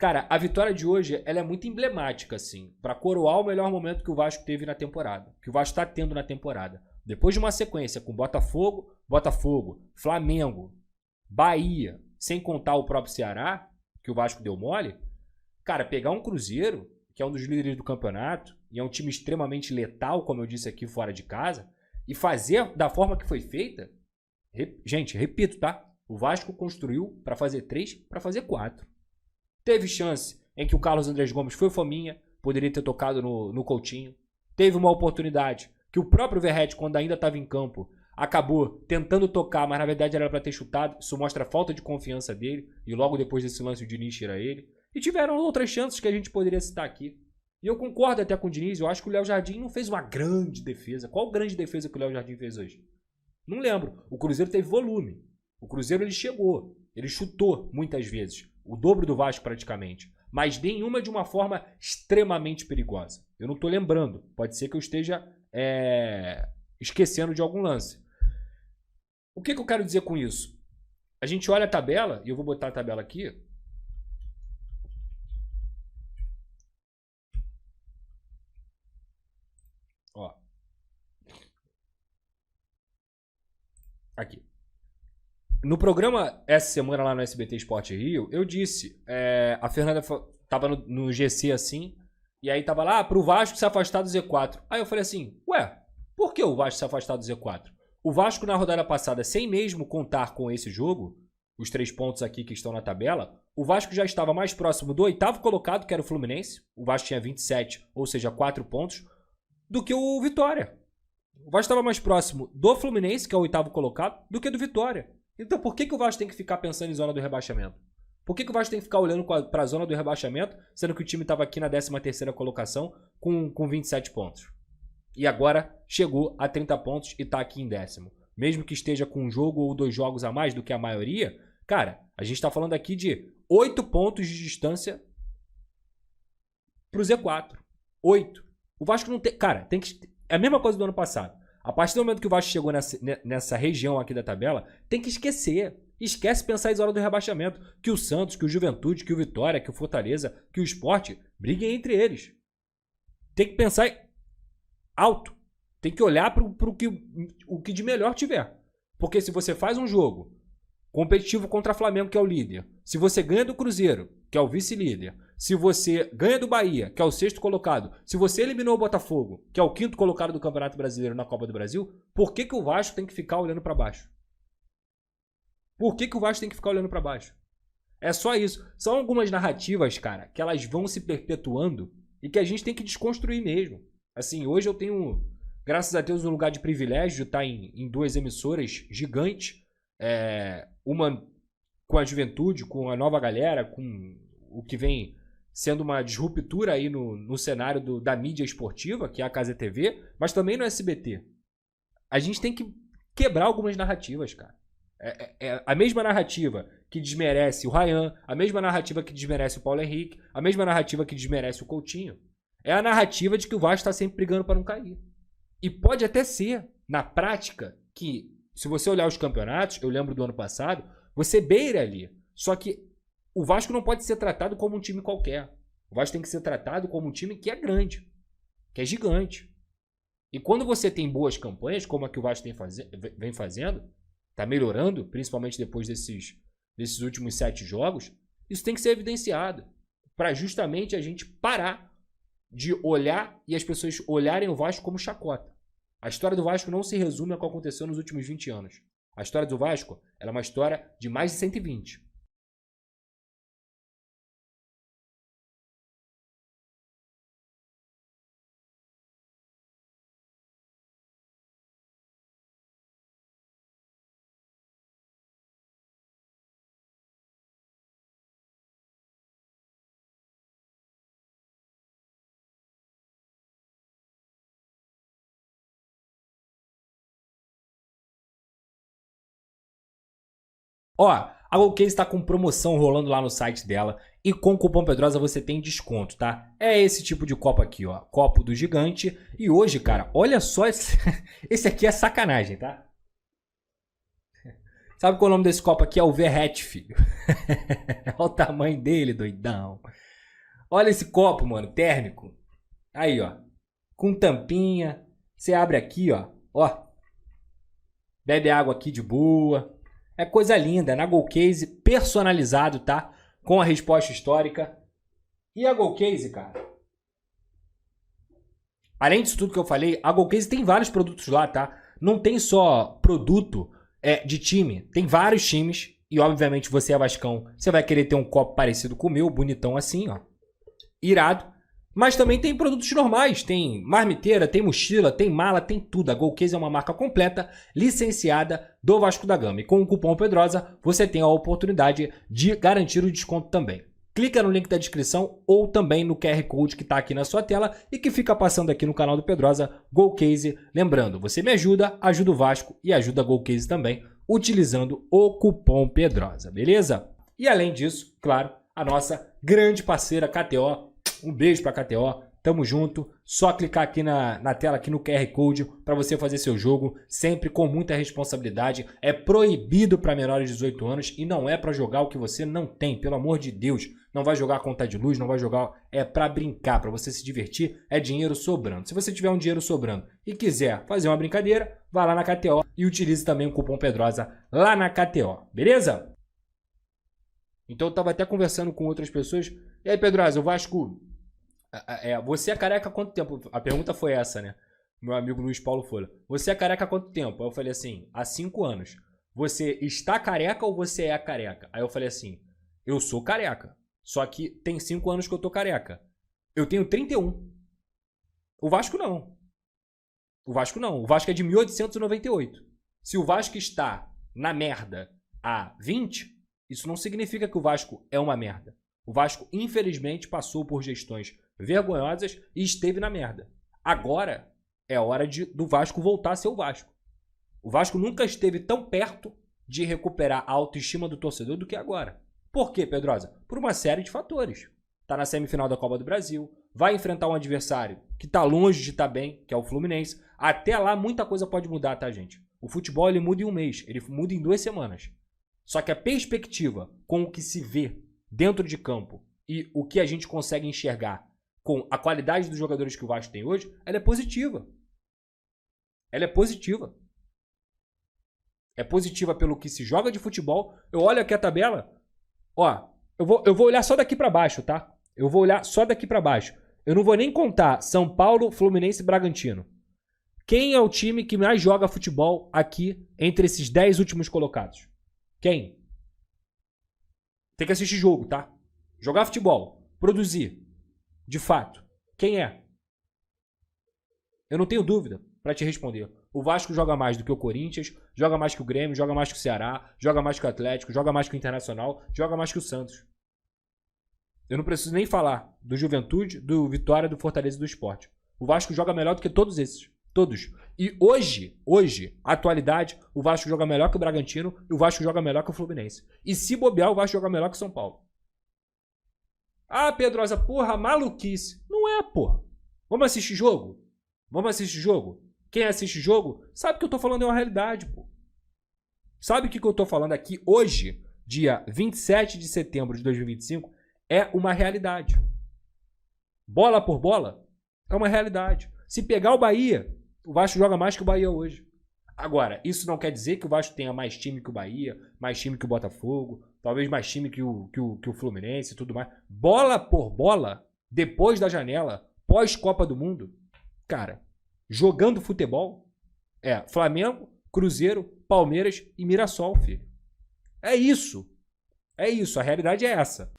Cara, a vitória de hoje, ela é muito emblemática, assim, pra coroar o melhor momento que o Vasco teve na temporada. Que o Vasco tá tendo na temporada. Depois de uma sequência com Botafogo, Flamengo, Bahia, sem contar o próprio Ceará, que o Vasco deu mole. Cara, pegar um Cruzeiro, que é um dos líderes do campeonato, e é um time extremamente letal, como eu disse aqui, fora de casa, e fazer da forma que foi feita, gente, repito, tá? O Vasco construiu pra fazer 3, pra fazer 4. Teve chance em que o Carlos Andrés Gomes foi fominha, poderia ter tocado no Coutinho. Teve uma oportunidade que o próprio Verratti, quando ainda estava em campo, acabou tentando tocar, mas na verdade era para ter chutado. Isso mostra a falta de confiança dele. E logo depois desse lance o Diniz tira ele. E tiveram outras chances que a gente poderia citar aqui. E eu concordo até com o Diniz. Eu acho que o Léo Jardim não fez uma grande defesa. Qual grande defesa que o Léo Jardim fez hoje? Não lembro. O Cruzeiro teve volume. O Cruzeiro ele chegou. Ele chutou muitas vezes. O dobro do Vasco praticamente. Mas nenhuma de uma forma extremamente perigosa. Eu não tô lembrando. Pode ser que eu esteja esquecendo de algum lance. O que eu quero dizer com isso? A gente olha a tabela, e eu vou botar a tabela aqui. Ó. Aqui. No programa essa semana lá no SBT Esporte Rio, eu disse, a Fernanda tava no GC assim, e aí tava lá, pro Vasco se afastar do Z4. Aí eu falei assim, ué, por que o Vasco se afastar do Z4? O Vasco na rodada passada, sem mesmo contar com esse jogo, os 3 pontos aqui que estão na tabela, o Vasco já estava mais próximo do 8º colocado, que era o Fluminense. O Vasco tinha 27, ou seja, 4 pontos, do que o Vitória. O Vasco estava mais próximo do Fluminense, que é o 8º colocado, do que do Vitória. Então por que o Vasco tem que ficar pensando em zona do rebaixamento? Por que o Vasco tem que ficar olhando para a zona do rebaixamento, sendo que o time estava aqui na 13ª colocação com 27 pontos? E agora chegou a 30 pontos e está aqui em 10º. Mesmo que esteja com um jogo ou 2 jogos a mais do que a maioria, cara, a gente está falando aqui de 8 pontos de distância para o Z4. 8. O Vasco não tem... Cara, tem que... é a mesma coisa do ano passado. A partir do momento que o Vasco chegou nessa região aqui da tabela, tem que esquecer. Esquece pensar em zona do rebaixamento. Que o Santos, que o Juventude, que o Vitória, que o Fortaleza, que o Sport briguem entre eles. Tem que pensar alto. Tem que olhar para o que de melhor tiver. Porque se você faz um jogo competitivo contra o Flamengo, que é o líder, se você ganha do Cruzeiro, que é o vice-líder, se você ganha do Bahia, que é o 6º colocado, se você eliminou o Botafogo, que é o 5º colocado do Campeonato Brasileiro na Copa do Brasil, por que o Vasco tem que ficar olhando para baixo? Por que o Vasco tem que ficar olhando para baixo? É só isso. São algumas narrativas, cara, que elas vão se perpetuando e que a gente tem que desconstruir mesmo. Assim, hoje eu tenho, graças a Deus, um lugar de privilégio de estar em 2 emissoras gigantes. Uma com a juventude, com a nova galera, com o que vem sendo uma disruptura aí no cenário da mídia esportiva, que é a Casa TV, mas também no SBT. A gente tem que quebrar algumas narrativas, cara. A mesma narrativa que desmerece o Ryan, a mesma narrativa que desmerece o Paulo Henrique, a mesma narrativa que desmerece o Coutinho. É a narrativa de que o Vasco está sempre brigando para não cair. E pode até ser, na prática, que se você olhar os campeonatos, eu lembro do ano passado, você beira ali. Só que o Vasco não pode ser tratado como um time qualquer. O Vasco tem que ser tratado como um time que é grande, que é gigante. E quando você tem boas campanhas, como a que o Vasco vem fazendo, está melhorando, principalmente depois desses últimos 7 jogos, isso tem que ser evidenciado. Para justamente a gente parar de olhar e as pessoas olharem o Vasco como chacota. A história do Vasco não se resume ao que aconteceu nos últimos 20 anos. A história do Vasco ela é uma história de mais de 120. Ó, a GoCase está com promoção rolando lá no site dela e com o cupom Pedrosa você tem desconto, tá? É esse tipo de copo aqui, ó, copo do gigante. E hoje, cara, olha só, esse aqui é sacanagem, tá? Sabe qual é o nome desse copo aqui? É o Verrete, filho. Olha o tamanho dele, doidão. Olha esse copo, mano, térmico. Aí, ó. Com tampinha. Você abre aqui, ó. Ó. Bebe água aqui de boa. É coisa linda. Na Golcase, personalizado, tá? Com a resposta histórica. E a Golcase, cara? Além disso tudo que eu falei, a Golcase tem vários produtos lá, tá? Não tem só produto de time. Tem vários times. E, obviamente, você é vascão. Você vai querer ter um copo parecido com o meu. Bonitão assim, ó. Irado. Mas também tem produtos normais. Tem marmiteira, tem mochila, tem mala, tem tudo. A Golcase é uma marca completa, licenciada do Vasco da Gama. E com o cupom Pedrosa, você tem a oportunidade de garantir o desconto também. Clica no link da descrição ou também no QR Code que está aqui na sua tela e que fica passando aqui no canal do Pedrosa, Golcase. Lembrando, você me ajuda, ajuda o Vasco e ajuda a Golcase também, utilizando o cupom Pedrosa, beleza? E além disso, claro, a nossa grande parceira KTO. Um beijo pra KTO, tamo junto. Só clicar aqui na tela, aqui no QR Code, para você fazer seu jogo, sempre com muita responsabilidade. É proibido para menores de 18 anos e não é para jogar o que você não tem, pelo amor de Deus. Não vai jogar conta de luz, não vai jogar, é para brincar, para você se divertir, é dinheiro sobrando. Se você tiver um dinheiro sobrando e quiser fazer uma brincadeira, vá lá na KTO e utilize também o cupom Pedrosa lá na KTO, beleza? Então eu tava até conversando com outras pessoas. E aí, Pedrosa, o Vasco... você é careca há quanto tempo? A pergunta foi essa, né? Meu amigo Luiz Paulo Folha. Você é careca há quanto tempo? Aí eu falei assim, há 5 anos. Você está careca ou você é careca? Aí eu falei assim, eu sou careca. Só que tem 5 anos que eu tô careca. Eu tenho 31. O Vasco não. O Vasco não. O Vasco é de 1898. Se o Vasco está na merda há 20, isso não significa que o Vasco é uma merda. O Vasco, infelizmente, passou por gestões vergonhosas e esteve na merda. Agora é hora do Vasco voltar a ser o Vasco. O Vasco nunca esteve tão perto de recuperar a autoestima do torcedor do que agora. Por quê, Pedrosa? Por uma série de fatores. Tá na semifinal da Copa do Brasil, vai enfrentar um adversário que tá longe de estar bem, que é o Fluminense. Até lá muita coisa pode mudar, tá, gente? O futebol ele muda em um mês, ele muda em 2 semanas. Só que a perspectiva com o que se vê dentro de campo e o que a gente consegue enxergar com a qualidade dos jogadores que o Vasco tem hoje, ela é positiva. Ela é positiva. É positiva pelo que se joga de futebol. Eu olho aqui a tabela, ó, eu vou olhar só daqui pra baixo, tá? Eu vou olhar só daqui pra baixo. Eu não vou nem contar São Paulo, Fluminense e Bragantino. Quem é o time que mais joga futebol aqui entre esses 10 últimos colocados? Quem? Tem que assistir jogo, tá? Jogar futebol. Produzir. De fato. Quem é? Eu não tenho dúvida pra te responder. O Vasco joga mais do que o Corinthians, joga mais que o Grêmio, joga mais que o Ceará, joga mais que o Atlético, joga mais que o Internacional, joga mais que o Santos. Eu não preciso nem falar do Juventude, do Vitória, do Fortaleza e do Sport. O Vasco joga melhor do que todos esses. Todos. E hoje, atualidade, o Vasco joga melhor que o Bragantino e o Vasco joga melhor que o Fluminense. E se bobear, o Vasco joga melhor que o São Paulo. Ah, Pedrosa, porra, maluquice. Não é, porra. Vamos assistir jogo? Vamos assistir jogo? Quem assiste jogo sabe que eu tô falando é uma realidade, pô. Sabe o que eu tô falando aqui hoje, dia 27 de setembro de 2025, é uma realidade. Bola por bola, é uma realidade. Se pegar o Bahia, o Vasco joga mais que o Bahia hoje. Agora, isso não quer dizer que o Vasco tenha mais time que o Bahia, mais time que o Botafogo, talvez mais time que o Fluminense e tudo mais. Bola por bola, depois da janela, pós-Copa do Mundo, cara, jogando futebol, é Flamengo, Cruzeiro, Palmeiras e Mirassol, filho. É isso. É isso, a realidade é essa.